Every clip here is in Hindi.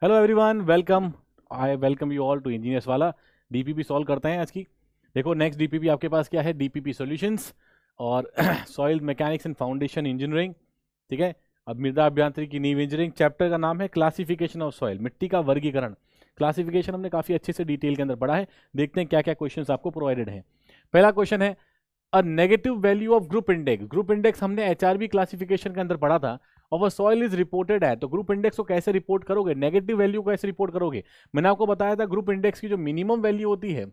Hello everyone, welcome. I welcome you all to engineers वाला डीपीपी सॉल्व करते हैं आज की। देखो नेक्स्ट डीपीपी आपके पास क्या है, डीपीपी सॉल्यूशंस और soil mechanics and foundation engineering. ठीक है, अब मृदा अभियांत्रिकी नींव इंजीनियरिंग चैप्टर का नाम है क्लासिफिकेशन ऑफ सॉइल, मिट्टी का वर्गीकरण। क्लासिफिकेशन हमने काफ़ी अच्छे से डिटेल के अंदर पढ़ा है। देखते हैं क्या क्या क्वेश्चन आपको प्रोवाइडेड हैं। पहला क्वेश्चन है a negative value of group index. Group index हमने एचआरबी क्लासिफिकेशन के अंदर पढ़ा था। और सॉइल इज रिपोर्टेड है, तो ग्रुप इंडेक्स को कैसे रिपोर्ट करोगे, नेगेटिव वैल्यू को कैसे रिपोर्ट करोगे। मैंने आपको बताया था ग्रुप इंडेक्स की जो मिनिमम वैल्यू होती है,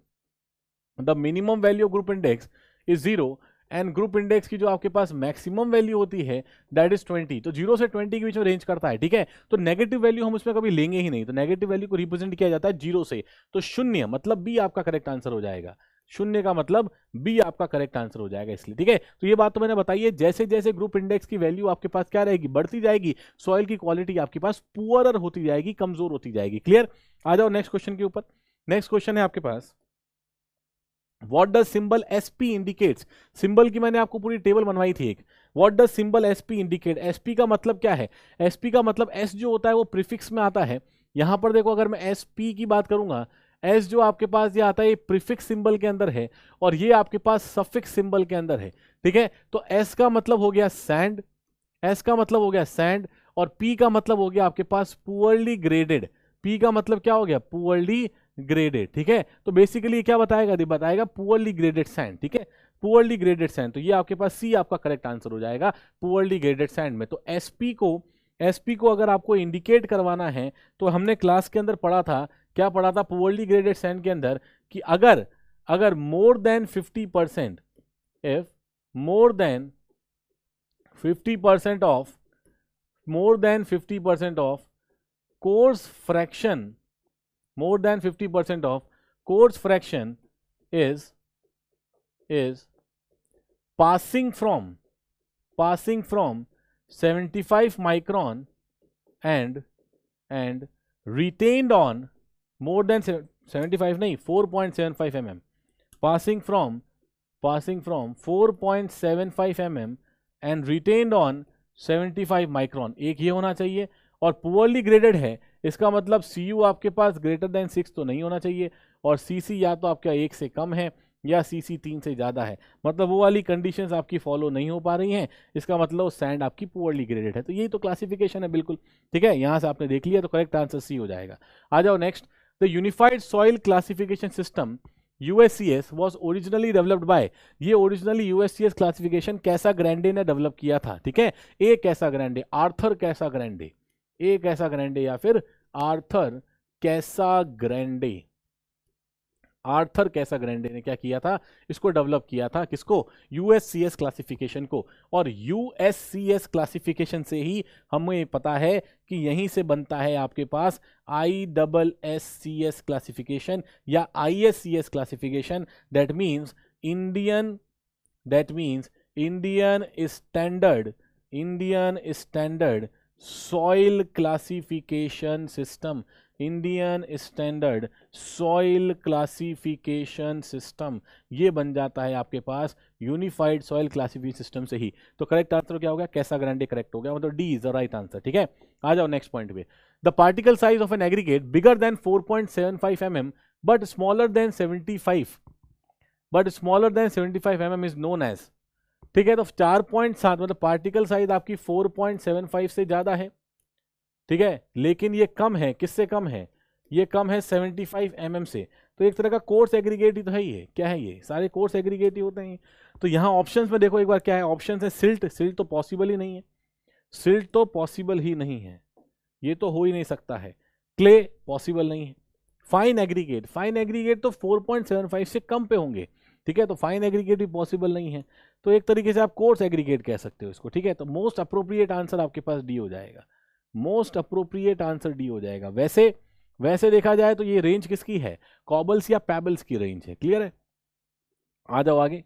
the minimum value of group index is 0 and group index की जो आपके पास मैक्सिमम वैल्यू होती है दैट इज 20। तो 0 से 20 के बीच में रेंज करता है। ठीक है, तो नेगेटिव वैल्यू हम उसमें कभी लेंगे ही नहीं। तो नेगेटिव वैल्यू को रिप्रेजेंट किया जाता है 0 से। तो 0 मतलब बी आपका करेक्ट आंसर हो जाएगा। 0 का मतलब बी आपका करेक्ट आंसर हो जाएगा इसलिए। ठीक है, तो ये बात तो मैंने बताई है। जैसे जैसे ग्रुप इंडेक्स की वैल्यू आपके पास क्या रहेगी, बढ़ती जाएगी, सॉइल की क्वालिटी आपके पास पुअरर होती जाएगी, कमजोर होती जाएगी। क्लियर। आ जाओ नेक्स्ट क्वेश्चन के ऊपर। नेक्स्ट क्वेश्चन है आपके पास, What does symbol SP indicates? Symbol की मैंने आपको पूरी टेबल बनवाई थी एक। What does symbol SP indicate? SP का मतलब क्या है? SP का मतलब S जो होता है वो प्रीफिक्स में आता है। यहां पर देखो, अगर मैं SP की बात करूंगा, S जो आपके पास ये आता है ये प्रीफिक्स सिंबल के अंदर है और ये आपके पास सफिक्स सिंबल के अंदर है। ठीक है, तो S का मतलब हो गया सैंड, S का मतलब हो गया सैंड, और P का मतलब हो गया आपके पास पुअरली ग्रेडेड। P का मतलब क्या हो गया, पुअरली ग्रेडेड। ठीक है, तो बेसिकली क्या बताएगा, बताएगा पुअरली ग्रेडेड सैंड। ठीक है, पुअरली ग्रेडेड सैंड, तो ये आपके पास सी आपका करेक्ट आंसर हो जाएगा, पुअरली ग्रेडेड सैंड में। तो एसपी को अगर आपको इंडिकेट करवाना है तो हमने क्लास के अंदर पढ़ा था, क्या पढ़ा था पुअरली ग्रेडेड सैंड के अंदर, कि अगर अगर more than 50%, if more than 50% of more than 50% of coarse fraction, more than 50% of coarse fraction is passing from 75 micron and retained on more than 75 नहीं 4.75 mm, passing from 4.75 mm and retained on 75 micron, एक ये होना चाहिए। और पुअरली ग्रेडेड है, इसका मतलब CU आपके पास ग्रेटर देन 6 तो नहीं होना चाहिए, और CC या तो आपका 1 से कम है या CC 3 से ज़्यादा है। मतलब वो वाली कंडीशंस आपकी फॉलो नहीं हो पा रही हैं, इसका मतलब सैंड आपकी पुअरली ग्रेडेड है। तो यही तो क्लासिफिकेशन है बिल्कुल। ठीक है, यहाँ से आपने देख लिया तो करेक्ट आंसर C हो जाएगा। आ जाओ next. The unified soil classification system USCS was originally developed by, ये ओरिजिनली USCS क्लासिफिकेशन कैसा ग्रैंडे ने डेवलप किया था। ठीक है, ए कैसा ग्रैंडे, आर्थर कैसा ग्रैंडे, ए कैसा ग्रैंडे या फिर आर्थर कैसा ग्रैंडे। आर्थर कैसा ग्रैंडे ने क्या किया था, इसको डेवलप किया था, किसको, USCS क्लासिफिकेशन को। और USCS क्लासिफिकेशन से ही हमें पता है कि यहीं से बनता है आपके पास ISSCS क्लासिफिकेशन या ISCS classification. That means Indian standard soil classification system, Indian standard soil classification system, ये बन जाता है आपके पास यूनिफाइड सॉइल क्लासिफिकेशन सिस्टम से ही। तो करेक्ट आंसर क्या हो गया, कैसा ग्रांडे करेक्ट हो गया, मतलब D is the right answer. ठीक है, आ जाओ नेक्स्ट पॉइंट पे। The particle size of an aggregate bigger than 4.75 mm but smaller than 75 mm is known as. ठीक है, तो 4.7 मतलब पार्टिकल साइज आपकी 4.75 से ज्यादा है। ठीक है, लेकिन ये कम है, किससे कम है, ये कम है 75 mm से। तो एक तरह का कोर्स एग्रीगेट ही तो है ये, क्या है ये, सारे कोर्स एग्रीगेट ही होते हैं। तो यहाँ ऑप्शंस में देखो एक बार क्या है, ऑप्शन है सिल्ट तो पॉसिबल ही नहीं है, सिल्ट तो पॉसिबल ही नहीं है, ये तो हो ही नहीं सकता है। क्ले पॉसिबल नहीं है। फाइन एग्रीगेट तो 4.75 से कम पे होंगे। ठीक है, तो फाइन एग्रीगेट भी पॉसिबल नहीं है। तो एक तरीके से आप कोर्स एग्रीगेट कह सकते हो इसको। ठीक है, तो मोस्ट अप्रोप्रिएट आंसर आपके पास डी हो जाएगा, मोस्ट अप्रोप्रिएट आंसर डी हो जाएगा। वैसे देखा जाए तो ये रेंज किसकी है, कॉबल्स या पैबल्स की रेंज है। क्लियर है, आ जाओ आगे।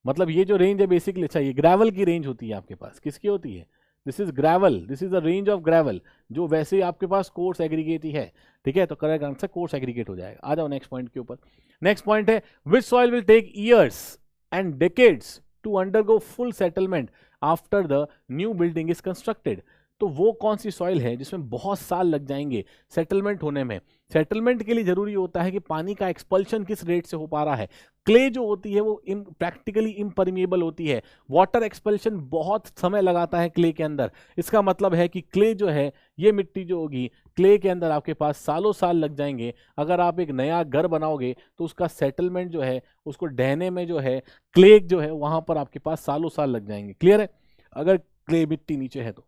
मतलब ये जो रेंज है बेसिकली, अच्छा ये ग्रेवल की रेंज होती है आपके पास, किसकी होती है, this is gravel, this is the range of gravel, जो वैसे आपके पास कोर्स एग्रीगेट ही है। ठीक है, तो करेक्ट आंसर कोर्स एग्रीगेट हो जाएगा। आ जाओ नेक्स्ट पॉइंट के ऊपर। नेक्स्ट पॉइंट है, which soil will take years and decades to undergo full settlement after the new building is constructed. तो वो कौन सी सॉइल है जिसमें बहुत साल लग जाएंगे सेटलमेंट होने में। सेटलमेंट के लिए जरूरी होता है कि पानी का एक्सपल्शन किस रेट से हो पा रहा है। क्ले जो होती है वो प्रैक्टिकली इम्परमिएबल होती है, वाटर एक्सपल्शन बहुत समय लगाता है क्ले के अंदर। इसका मतलब है कि क्ले जो है, ये मिट्टी जो होगी क्ले के अंदर आपके पास सालों साल लग जाएंगे। अगर आप एक नया घर बनाओगे तो उसका सेटलमेंट जो है, उसको ढहने में जो है क्ले जो है वहां पर आपके पास सालों साल लग जाएंगे। क्लियर है, अगर क्ले मिट्टी नीचे है तो।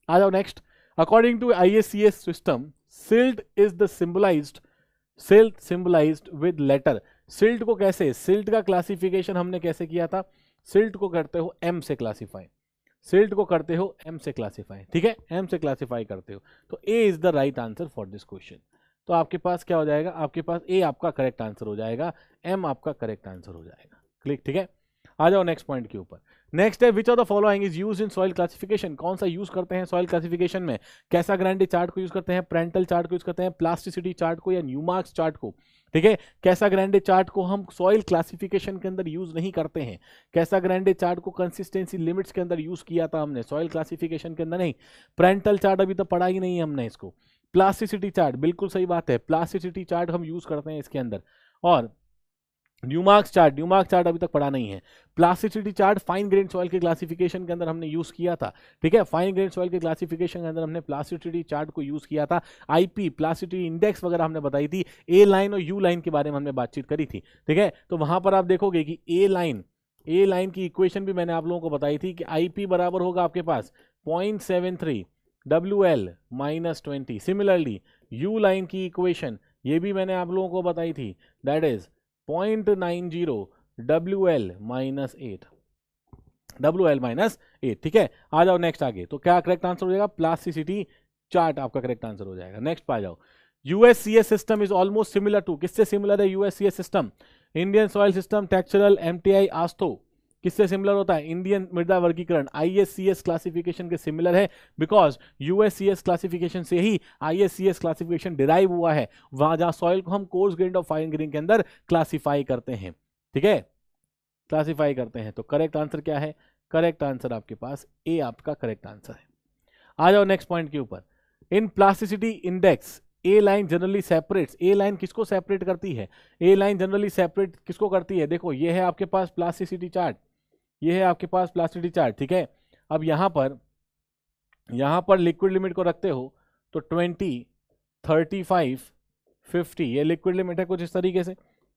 आ जाओ next. According to ISCS system, silt is the symbolized with letter. Silt को कैसे, सिल्ट का क्लासिफिकेशन हमने कैसे किया था, सिल्ट को करते हो M से क्लासिफाई, सिल्ट को करते हो M से क्लासिफाई, ठीक है, M से क्लासिफाई करते हो। तो A is the right answer for this question. तो आपके पास क्या हो जाएगा, आपके पास A आपका करेक्ट आंसर हो जाएगा, M आपका करेक्ट आंसर हो जाएगा। क्लिक, ठीक है। आ जाओ नेक्स्ट पॉइंट के ऊपर। नेक्स्ट है which of the following is used in soil classification. कौन सा यूज करते हैं सॉइल क्लासिफिकेशन में, कैसाग्रेंडे चार्ट को यूज करते हैं, प्रेंटल चार्ट को यूज करते हैं, प्लास्टिसिटी चार्ट को, या न्यूमार्क्स चार्ट को। ठीक है, कैसाग्रेंडे चार्ट को हम सॉइल क्लासिफिकेशन के अंदर यूज नहीं करते हैं। कैसाग्रेंडे चार्ट को कंसिस्टेंसी लिमिट्स के अंदर यूज किया था हमने, सॉइल क्लासिफिकेशन के अंदर नहीं। प्रेंटल चार्ट अभी तो पढ़ा ही नहीं है हमने इसको। प्लास्टिसिटी चार्ट, बिल्कुल सही बात है, प्लास्टिसिटी चार्ट हम यूज करते हैं इसके अंदर। और न्यूमार्क्स चार्ट अभी तक पढ़ा नहीं है। Plasticity chart fine grain soil के क्लासिफिकेशन के अंदर हमने यूज किया था, ठीक है, फाइन ग्रेन सॉइल के क्लासिफिकेशन के अंदर हमने प्लास्टिसिटी चार्ट को यूज किया था। IP प्लास्टिसिटी इंडेक्स वगैरह हमने बताई थी, A लाइन और U लाइन के बारे में हमने बातचीत करी थी, ठीक है। तो वहां पर आप देखोगे कि A लाइन की इक्वेशन भी मैंने आप लोगों को बताई थी कि IP बराबर होगा आपके पास 0.73 WL - 20। सिमिलरली U लाइन की इक्वेशन ये भी मैंने आप लोगों को बताई थी, दैट इज 0.90 WL -8, ठीक है। आ जाओ नेक्स्ट आगे। तो क्या करेक्ट आंसर हो जाएगा, प्लास्टिसिटी चार्ट आपका करेक्ट आंसर हो जाएगा। नेक्स्ट पे आ जाओ। USCS system is almost similar to, किससे सिमिलर है USCS system, Indian soil system, textural, MTI, AASHTO. किससे सिमिलर होता है, इंडियन मृदा वर्गीकरण, ISCS क्लासिफिकेशन के सिमिलर है, बिकॉज USCS क्लासिफिकेशन से ही ISCS क्लासिफिकेशन डिराइव हुआ है, वहां जहां सॉइल को हम कोर्स ग्रेन और फाइन ग्रेन के अंदर क्लासिफाई करते हैं, ठीक है, क्लासिफाई करते हैं। तो करेक्ट आंसर क्या है, करेक्ट आंसर आपके पास A आपका करेक्ट आंसर है। आ जाओ नेक्स्ट पॉइंट के ऊपर। In plasticity index A line generally separates, A line किसको सेपरेट करती है, A लाइन जनरली सेपरेट किसको करती है, देखो ये है आपके पास प्लास्टिसिटी चार्ट, ये है आपके पास प्लास्टिसिटी चार्ट, ठीक है। अब यहां पर लिक्विड लिमिट को रखते हो तो 20, 35, 50 ये लिक्विड लिमिट है कुछ इस तरीके से,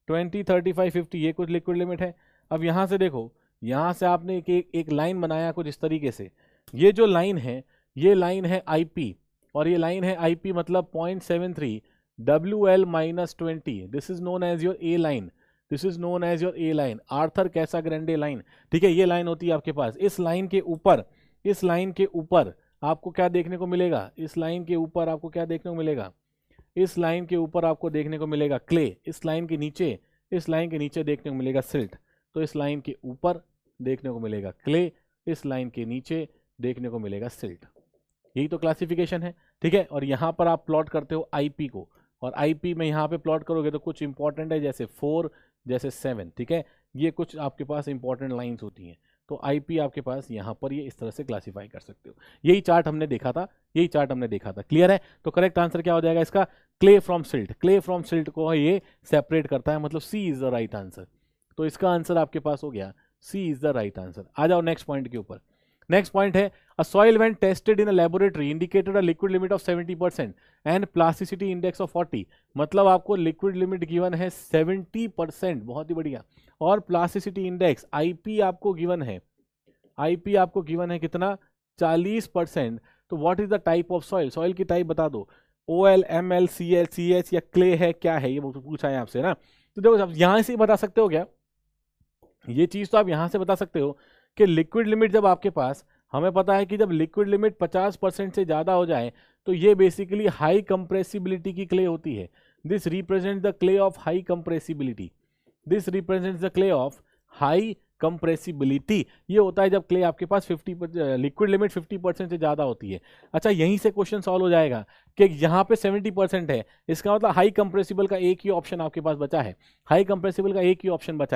20, 35, 50 ये कुछ लिक्विड लिमिट है। अब यहां से देखो, यहां से आपने एक लाइन बनाया कुछ इस तरीके से, ये जो लाइन है ये लाइन है IP, और ये लाइन है IP मतलब 0.73 WL - 20, this is known as your A line, this is known as your A line, Arthur Casagrande line, ठीक है। ये लाइन होती है आपके पास। इस लाइन के ऊपर आपको क्या देखने को मिलेगा, इस लाइन के ऊपर आपको क्या देखने को मिलेगा, इस लाइन के ऊपर आपको देखने को मिलेगा क्ले, इस लाइन के नीचे देखने को मिलेगा सिल्ट। तो इस लाइन के ऊपर देखने को मिलेगा क्ले, इस लाइन के नीचे देखने को मिलेगा सिल्ट। यही तो क्लासिफिकेशन है, ठीक है। और यहाँ पर आप प्लॉट करते हो IP को, और IP में यहाँ पे प्लॉट करोगे तो कुछ इंपॉर्टेंट है, जैसे 4, जैसे 7, ठीक है। ये कुछ आपके पास इंपॉर्टेंट लाइंस होती हैं, तो IP आपके पास यहाँ पर ये इस तरह से क्लासिफाई कर सकते हो। यही चार्ट हमने देखा था, क्लियर है। तो करेक्ट आंसर क्या हो जाएगा इसका, क्ले फ्रॉम सिल्ट को ये सेपरेट करता है, मतलब C is the right answer. तो इसका आंसर आपके पास हो गया, C is the right answer. आ जाओ नेक्स्ट पॉइंट के ऊपर। नेक्स्ट पॉइंट है, a soil when tested in a laboratory indicated a liquid limit of 70% and plasticity index of 40। मतलब आपको लिक्विड लिमिट गिवन है 70%, बहुत ही बढ़िया, और प्लास्टिसिटी इंडेक्स IP आपको गिवन है, कितना, 40%। तो what is the type of soil, soil की टाइप बता दो, OL, ML, CL, CH या क्ले है, क्या है, ये पूछा है आपसे ना। तो देखो आप यहां से बता सकते हो क्या, ये चीज तो आप यहां से बता सकते हो कि लिक्विड लिमिट जब आपके पास, हमें पता है कि जब लिक्विड लिमिट 50% से ज़्यादा हो जाए तो ये बेसिकली हाई कंप्रेसिबिलिटी की क्ले होती है। This represent the clay of high compressibility, compressibility ये होता है जब क्ले आपके पास 50 लिक्विड लिमिट 50% से ज़्यादा होती है। अच्छा, यहीं से क्वेश्चन सॉल्व हो जाएगा कि यहाँ पे 70% है, इसका मतलब हाई कंप्रेसिबल का एक ही ऑप्शन आपके पास बचा है,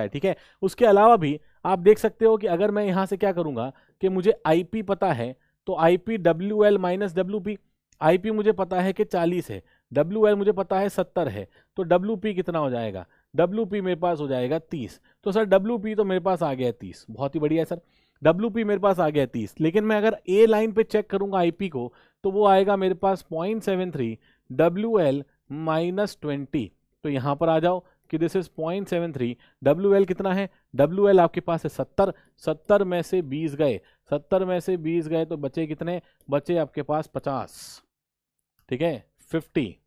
ठीक है। उसके अलावा भी आप देख सकते हो कि अगर मैं यहाँ से क्या करूँगा कि मुझे IP पता है, तो IP WL minus WP, IP मुझे पता है कि 40 है, WL मुझे पता है 70 है, तो WP कितना हो जाएगा, WP मेरे पास हो जाएगा 30। तो सर WP तो मेरे पास आ गया है 30, बहुत ही बढ़िया है सर, WP मेरे पास आ गया 30। लेकिन मैं अगर ए लाइन पे चेक करूंगा आईपी को, तो वो आएगा मेरे पास 0.73 WL माइनस 20। तो यहाँ पर आ जाओ कि दिस इज 0.73, WL कितना है, WL आपके पास है 70, 70 में से 20 गए, 70 में से 20 गए तो बचे कितने, बचे आपके पास 50, ठीक है 50।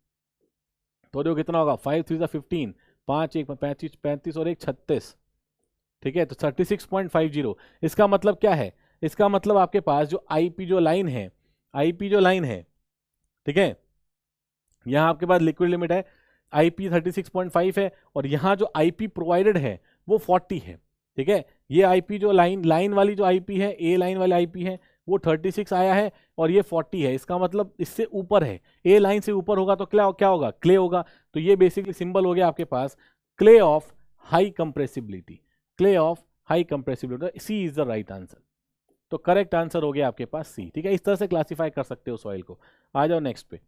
तो देखो कितना होगा, 5 3 15, 5 1 35, 35 और 1 36, ठीक है, तो 36.50। इसका मतलब क्या है, इसका मतलब आपके पास जो आईपी जो लाइन है, आईपी जो लाइन है, ठीक है, यहाँ आपके पास लिक्विड लिमिट है, आईपी 36.5 है, और यहाँ जो आईपी प्रोवाइडेड है वो 40 है, ठीक है। ये आईपी जो लाइन वाली जो आईपी है, ए लाइन वाली आईपी है, वो 36 आया है और ये 40 है, इसका मतलब इससे ऊपर है, ए लाइन से ऊपर होगा तो क्या होगा, क्ले होगा। तो ये बेसिकली सिंबल हो गया आपके पास clay of high compressibility, clay of high compressibility, C is the right answer. तो करेक्ट आंसर हो गया आपके पास सी, ठीक है। इस तरह से क्लासिफाई कर सकते हो सॉइल को। आ जाओ नेक्स्ट पे।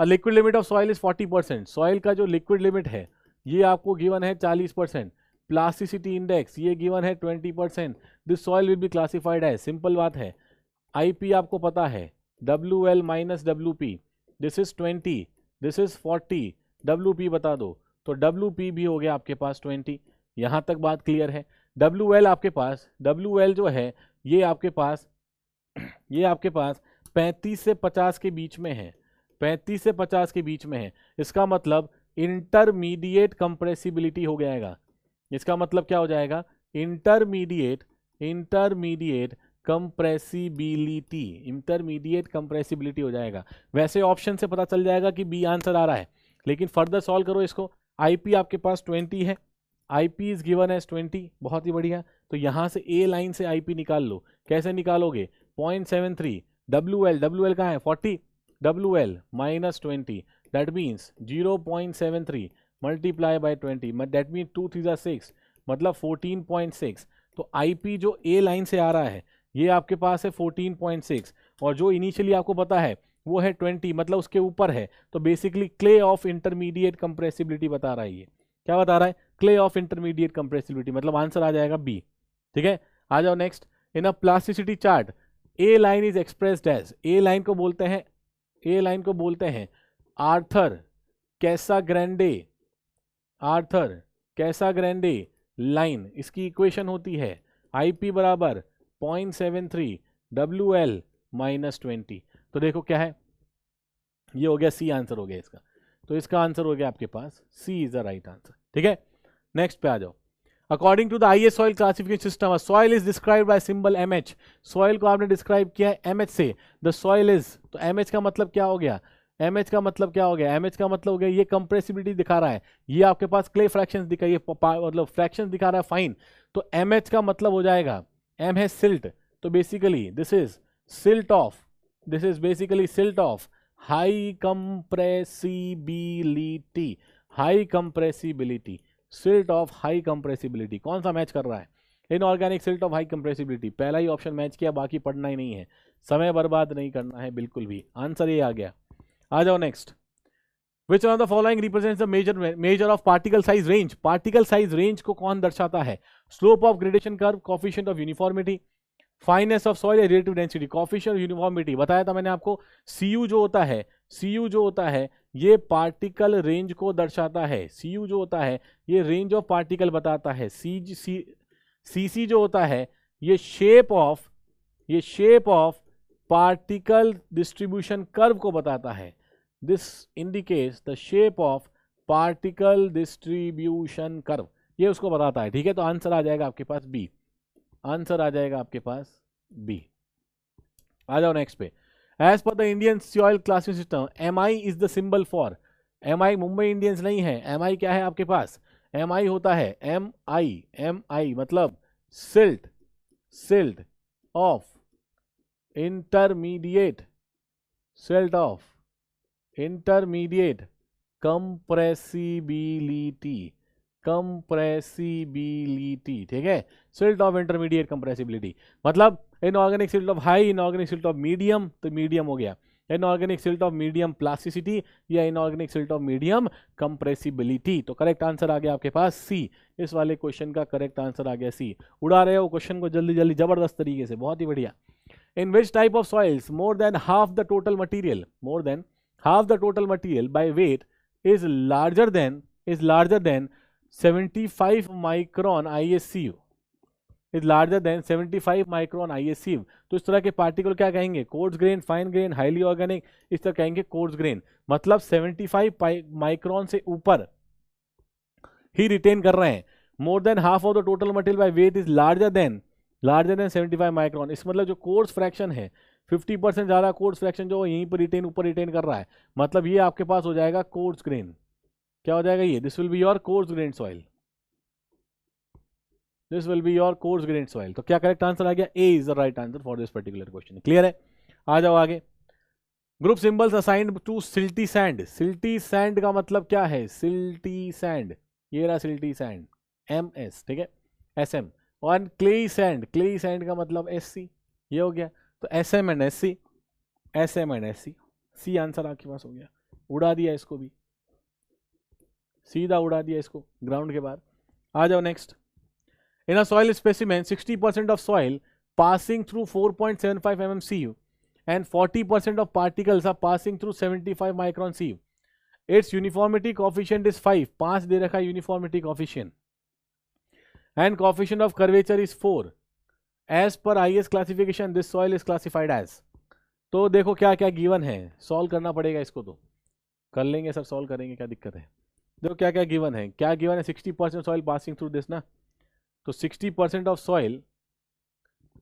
Liquid limit of soil is 40%, soil का जो लिक्विड लिमिट है ये आपको गिवन है 40%, प्लास्टिसिटी इंडेक्स ये गिवन है 20%, this soil will be classified है, सिंपल बात है। आईपी आपको पता है WL minus WP, this is 20, this is 40, WP बता दो, तो WP भी हो गया आपके पास 20। यहाँ तक बात क्लियर है। WL आपके पास, WL जो है ये आपके पास 35 से 50 के बीच में है, 35 से 50 के बीच में है। इसका मतलब इंटरमीडिएट कंप्रेसिबिलिटी हो जाएगा। इसका मतलब क्या हो जाएगा, इंटरमीडिएट कंप्रेसिबिलिटी, इंटरमीडिएट कंप्रेसिबिलिटी हो जाएगा। वैसे ऑप्शन से पता चल जाएगा कि बी आंसर आ रहा है, लेकिन फर्दर सॉल्व करो इसको। आईपी आपके पास 20 है, आईपी इज गिवन एज 20, बहुत ही बढ़िया। तो यहां से ए लाइन से आईपी निकाल लो। कैसे निकालोगे, 0.73 WL कहाँ है 40, WL minus 20, that means 0.73 multiply by 20, that mean 2 3 6, मतलब 14.6। तो आईपी जो ए लाइन से आ रहा है ये आपके पास है 14.6, और जो इनिशियली आपको पता है वो है 20, मतलब उसके ऊपर है। तो basically clay of intermediate compressibility बता रहा है ये। क्या बता रहा है, क्ले ऑफ इंटरमीडिएट कंप्रेसिबिलिटी, मतलब आंसर आ जाएगा बी, ठीक है। आ जाओ next. In a plasticity chart A line is expressed as, A line को बोलते हैं, ए लाइन को बोलते हैं Arthur Casagrande, Arthur Casagrande line. इसकी इक्वेशन होती है आईपी बराबर 0.73 WL माइनस 20। तो देखो क्या है, ये हो गया सी आंसर हो गया इसका। तो इसका आंसर हो गया आपके पास C is the right answer, ठीक है। नेक्स्ट पे आ जाओ। According to the IS soil classification system, soil is described by symbol MH, soil को आपने डिस्क्राइब किया है MH से। द सॉइल इज, तो MH का मतलब क्या हो गया, MH का मतलब क्या हो गया, MH का मतलब हो गया ये कंप्रेसिबिलिटी दिखा रहा है, ये आपके पास क्ले फ्रैक्शंस दिखा, ये मतलब फ्रैक्शंस दिखा रहा है फाइन। तो MH का मतलब हो जाएगा M है सिल्ट, तो basically this is silt of, this is basically silt of high compressibility, high compressibility, silt of high compressibility. कौन सा मैच कर रहा है, inorganic silt of high compressibility. पहला ही ऑप्शन मैच किया, बाकी पढ़ना ही नहीं है, समय बर्बाद नहीं करना है बिल्कुल भी। आंसर ये आ गया। आ जाओ next. Which one of the following represents the measure of particle size range, particle size range को कौन दर्शाता है, slope of gradation curve, coefficient of uniformity, finance of soil, relative density. Coefficient of uniformity बताया था मैंने आपको, CU जो होता है, CU जो होता है ये पार्टिकल रेंज को दर्शाता है, CU जो होता है ये रेंज ऑफ पार्टिकल बताता है। CC जो होता है ये shape of particle distribution curve को बताता है। This indicates the shape of particle distribution curve, ये उसको बताता है, ठीक है। तो आंसर आ जाएगा आपके पास बी, आंसर आ जाएगा आपके पास बी। आ जाओ नेक्स्ट पे। As per the Indian soil classification system, MI is the symbol for, MI Mumbai Indians नहीं है, MI क्या है आपके पास, MI होता है MI मतलब silt of intermediate, silt of intermediate compressibility, ठीक है, सिल्ट ऑफ इंटरमीडिएट कंप्रेसिबिलिटी। मतलब inorganic silt of high, inorganic silt of medium, तो मीडियम हो गया। Inorganic silt of medium plasticity या inorganic silt of medium compressibility. तो करेक्ट आंसर आ गया आपके पास सी। इस वाले क्वेश्चन का करेक्ट आंसर आ गया सी। उड़ा रहे हो क्वेश्चन को जल्दी जल्दी, जबरदस्त तरीके से, बहुत ही बढ़िया। In which type of soils more than half the total material, more than half the total material by weight is larger than 75 micron ISCU, is larger than 75 micron ISCU। तो इस तरह के पार्टिकल क्या कहेंगे? Coarse grain, fine grain, highly organic, इस तरह कहेंगे कोर्स ग्रेन। मतलब 75 माइक्रोन से ऊपर ही रिटेन कर रहे हैं। मोर than half of the total material by weight is larger than 75 micron. इस मतलब जो कोर्स फ्रैक्शन है 50% ज़्यादा कोर्स फ्रैक्शन जो यहीं पर रिटेन, ऊपर रिटेन कर रहा है, मतलब ये आपके पास हो जाएगा कोर्स ग्रेन। क्या हो जाएगा ये? This will be your coarse grain soil, this will be your coarse grain soil. तो क्या करेक्ट आंसर आ गया? A is the right answer for this particular question. Clear है? आ जाओ आगे। Group symbols assigned to silty sand. Silty sand का मतलब क्या है? सिल्टी सैंड, ये रहा सिल्टी सैंड, MS, ठीक है, SM। और क्लेई सैंड, क्लेई सैंड का मतलब SC, ये हो गया। तो SM and SC, SM and SC, C answer आपके पास हो गया। उड़ा दिया इसको भी, सीधा उड़ा दिया इसको ग्राउंड के बाहर। आ जाओ next. In a soil specimen 60% of soil passing through 4.75 mm CU and 40% of particles are passing through 75 micron CU. Its uniformity coefficient is 5, 5 दे रखा है uniformity coefficient, and coefficient of curvature is 4. As per IS classification this soil is classified as। तो देखो क्या क्या गिवन है, सॉल्व करना पड़ेगा इसको, तो कर लेंगे सर, सॉल्व करेंगे, क्या दिक्कत है। देखो क्या क्या गिवन है, क्या गिवन है? 60% सॉइल पासिंग थ्रू दिस ना, तो 60% of soil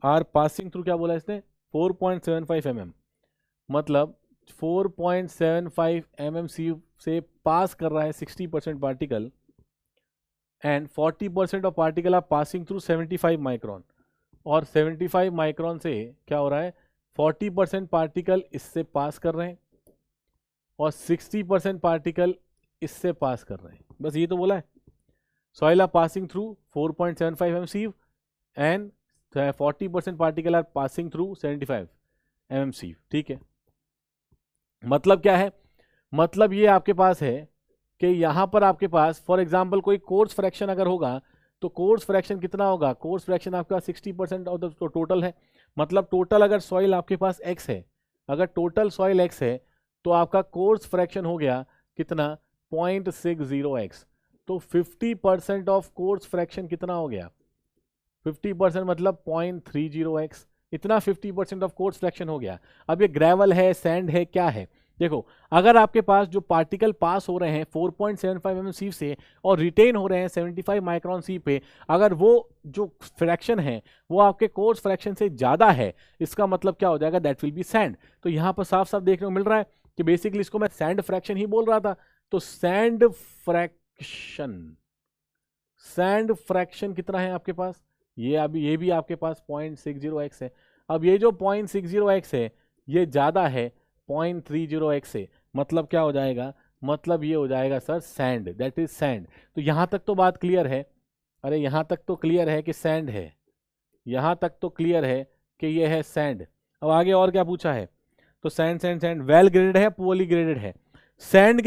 are passing through, क्या बोला इसने? 4.75 mm, मतलब 4.75 mm से पास कर रहा है 60% particle, and 40% of particle are passing through 75 micron. और 75 माइक्रोन से क्या हो रहा है? 40% पार्टिकल इससे पास कर रहे हैं और 60% पार्टिकल इससे पास कर रहे हैं। बस ये तो बोला है। Soil are passing through 4.75 mm CU and 40% particle are passing through 75 mm CU, ठीक है। मतलब क्या है? मतलब ये आपके पास है कि यहाँ पर आपके पास फॉर एग्जाम्पल कोई कोर्स फ्रैक्शन अगर होगा तो कोर्स फ्रैक्शन कितना होगा? कोर्स फ्रैक्शन आपके पास 60% ऑफ द टोटल है। मतलब टोटल अगर सॉइल आपके पास X है, अगर टोटल सॉइल X है तो आपका कोर्स फ्रैक्शन हो गया कितना? 0.60x। तो 50% ऑफ कोर्स फ्रैक्शन कितना हो गया? 50% मतलब 0.30x, इतना 50% ऑफ कोर्स फ्रैक्शन हो गया। अब ये ग्रेवल है, सैंड है, क्या है? देखो, अगर आपके पास जो पार्टिकल पास हो रहे हैं 4.75 mm सी से और रिटेन हो रहे हैं 75 माइक्रोन सी पे, अगर वो जो फ्रैक्शन है वो आपके कोर्स फ्रैक्शन से ज़्यादा है, इसका मतलब क्या हो जाएगा? That will be sand. तो यहाँ पर साफ साफ देखने को मिल रहा है कि बेसिकली इसको मैं सैंड फ्रैक्शन ही बोल रहा था। तो सैंड फ्रैक्शन कितना है आपके पास? ये भी आपके पास 0.60x है। अब ये जो 0.60x है ये ज़्यादा है 0.30x से, मतलब क्या हो जाएगा? मतलब ये हो जाएगा sir sand, that is sand. तो यहाँ तक तो बात क्लियर है। अरे यहाँ तक तो क्लियर है कि सैंड है, यहाँ तक तो क्लियर है कि ये है सैंड। अब आगे और क्या पूछा है? तो सैंड वेल ग्रेडेड है, पुअरली ग्रेडेड है। सैंड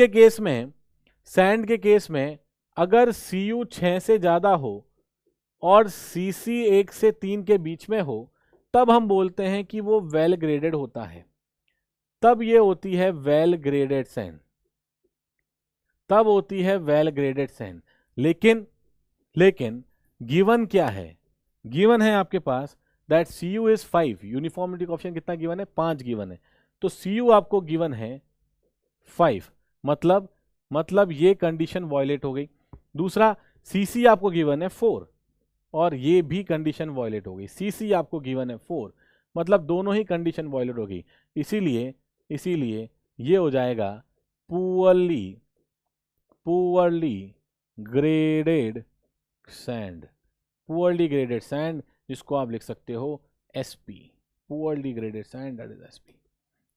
के केस में अगर CU 6 से ज़्यादा हो और CC 1 से 3 के बीच में हो तब हम बोलते हैं कि वो वेल ग्रेडेड होता है, तब ये होती है वेल ग्रेडेड सैंड, तब होती है वेल ग्रेडेड सैंड। लेकिन गिवन क्या है? गिवन है आपके पास that CU is 5, uniformity coefficient कितना गिवन है? 5 गिवन है। तो CU आपको गिवन है 5, मतलब ये कंडीशन वायलेट हो गई। दूसरा CC आपको गिवन है 4 और ये भी कंडीशन वायलेट हो गई। CC आपको गिवन है 4, मतलब दोनों ही कंडीशन वायलेट हो गई। इसीलिए ये हो जाएगा poorly graded sand, poorly graded sand, जिसको आप लिख सकते हो SP, poorly graded sand, that is SP।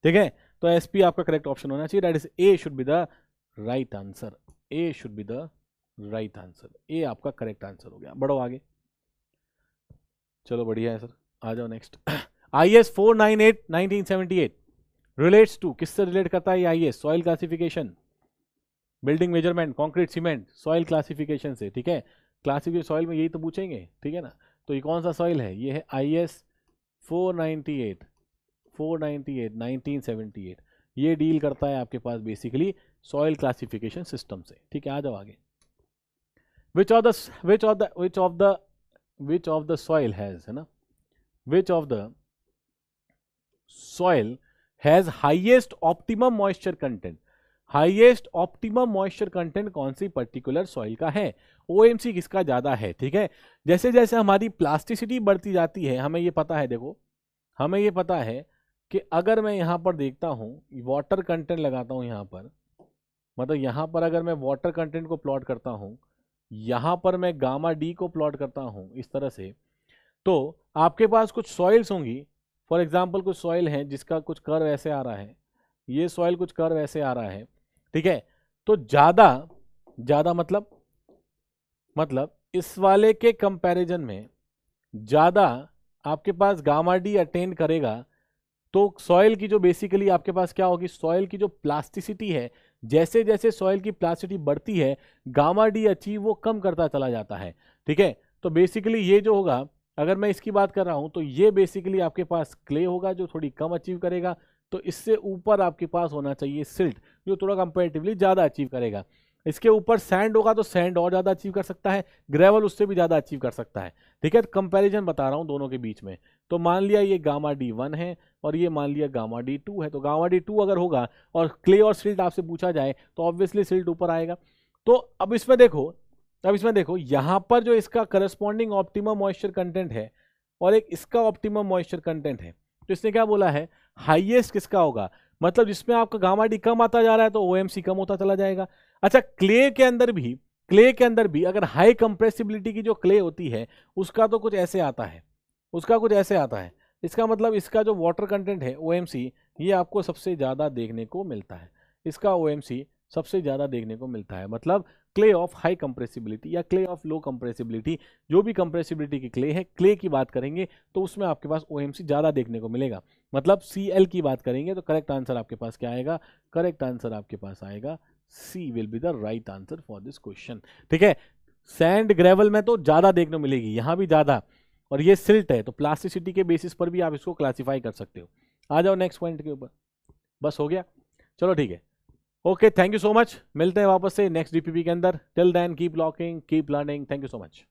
ठीक है, तो SP आपका करेक्ट ऑप्शन होना चाहिए, that is A should be the right answer. A should be the right answer. A आपका करेक्ट आंसर हो गया। बढ़ो आगे, चलो बढ़िया है सर, आ जाओ नेक्स्ट। IS 498 1978 रिलेट्स टू, किससे रिलेट करता है ये IS? Soil classification, building measurement, concrete cement, soil classification से, ठीक है। क्लासिफिकेशन सॉइल में यही तो पूछेंगे, ठीक है ना। तो ये कौन सा सॉइल है? ये है IS 498 1978, ये डील करता है आपके पास बेसिकली सॉइल क्लासिफिकेशन सिस्टम से, ठीक है। आ जाओ आगे। Which of the soil has, है ना, which of the soil has highest optimum moisture content, highest optimum moisture content कौन सी पर्टिकुलर सॉइल का है? OMC किसका ज्यादा है, ठीक है। जैसे जैसे हमारी प्लास्टिसिटी बढ़ती जाती है, हमें ये पता है, देखो हमें ये पता है कि अगर मैं यहां पर देखता हूं, वाटर कंटेंट लगाता हूं यहां पर, मतलब यहां पर अगर मैं वाटर कंटेंट को प्लॉट करता हूं, यहां पर मैं गामा डी को प्लॉट करता हूं इस तरह से, तो आपके पास कुछ सॉइल्स होंगी। फॉर एग्जाम्पल कुछ सॉइल है जिसका कुछ कर्व ऐसे आ रहा है, ये सॉइल कुछ कर्व ऐसे आ रहा है, ठीक है। तो ज्यादा ज्यादा मतलब इस वाले के कंपैरिजन में ज्यादा आपके पास गामा डी अटेन करेगा, तो सॉइल की जो बेसिकली आपके पास क्या होगी, सॉइल की जो प्लास्टिसिटी है, जैसे जैसे सॉइल की प्लास्टिसिटी बढ़ती है, गामा डी अचीव वो कम करता चला जाता है, ठीक है। तो बेसिकली ये जो होगा, अगर मैं इसकी बात कर रहा हूं, तो ये बेसिकली आपके पास क्ले होगा जो थोड़ी कम अचीव करेगा। तो इससे ऊपर आपके पास होना चाहिए सिल्ट, जो थोड़ा कंपेरेटिवली ज़्यादा अचीव करेगा। इसके ऊपर सैंड होगा तो सैंड और ज़्यादा अचीव कर सकता है, ग्रेवल उससे भी ज़्यादा अचीव कर सकता है, ठीक है। कंपैरिजन बता रहा हूँ दोनों के बीच में। तो मान लिया ये गामा डी 1 है और ये मान लिया गामा डी 2 है, तो गामा डी 2 अगर होगा और क्ले और सिल्ट आपसे पूछा जाए तो ऑब्वियसली सिल्ट ऊपर आएगा। तो अब इसमें देखो यहाँ पर जो इसका करस्पॉन्डिंग ऑप्टिमम मॉइस्चर कंटेंट है और एक इसका ऑप्टिमम मॉइस्चर कंटेंट है, तो इसने क्या बोला है, हाईएस्ट किसका होगा, मतलब जिसमें आपका गामा डी कम आता जा रहा है तो OMC कम होता चला जाएगा। अच्छा, क्ले के अंदर भी अगर हाई कंप्रेसिबिलिटी की जो क्ले होती है उसका तो कुछ ऐसे आता है, इसका मतलब इसका जो वाटर कंटेंट है OMC, ये आपको सबसे ज़्यादा देखने को मिलता है, इसका OMC सबसे ज़्यादा देखने को मिलता है। मतलब क्ले ऑफ हाई कंप्रेसिबिलिटी या क्ले ऑफ लो कंप्रेसिबिलिटी, जो भी कंप्रेसिबिलिटी की क्ले है, क्ले की बात करेंगे तो उसमें आपके पास OMC ज़्यादा देखने को मिलेगा। मतलब CL की बात करेंगे तो करेक्ट आंसर आपके पास क्या आएगा, करेक्ट आंसर आपके पास आएगा C will be the right answer for this question, ठीक है। सैंड ग्रेवल में तो ज़्यादा देखने को मिलेगी, यहाँ भी ज़्यादा, और ये सिल्ट है तो प्लास्टिसिटी के बेसिस पर भी आप इसको क्लासीफाई कर सकते हो। आ जाओ नेक्स्ट पॉइंट के ऊपर, बस हो गया, चलो ठीक है। Okay, thank you so much, मिलते हैं वापस से नेक्स्ट DPP के अंदर। Till then keep locking, keep learning, thank you so much.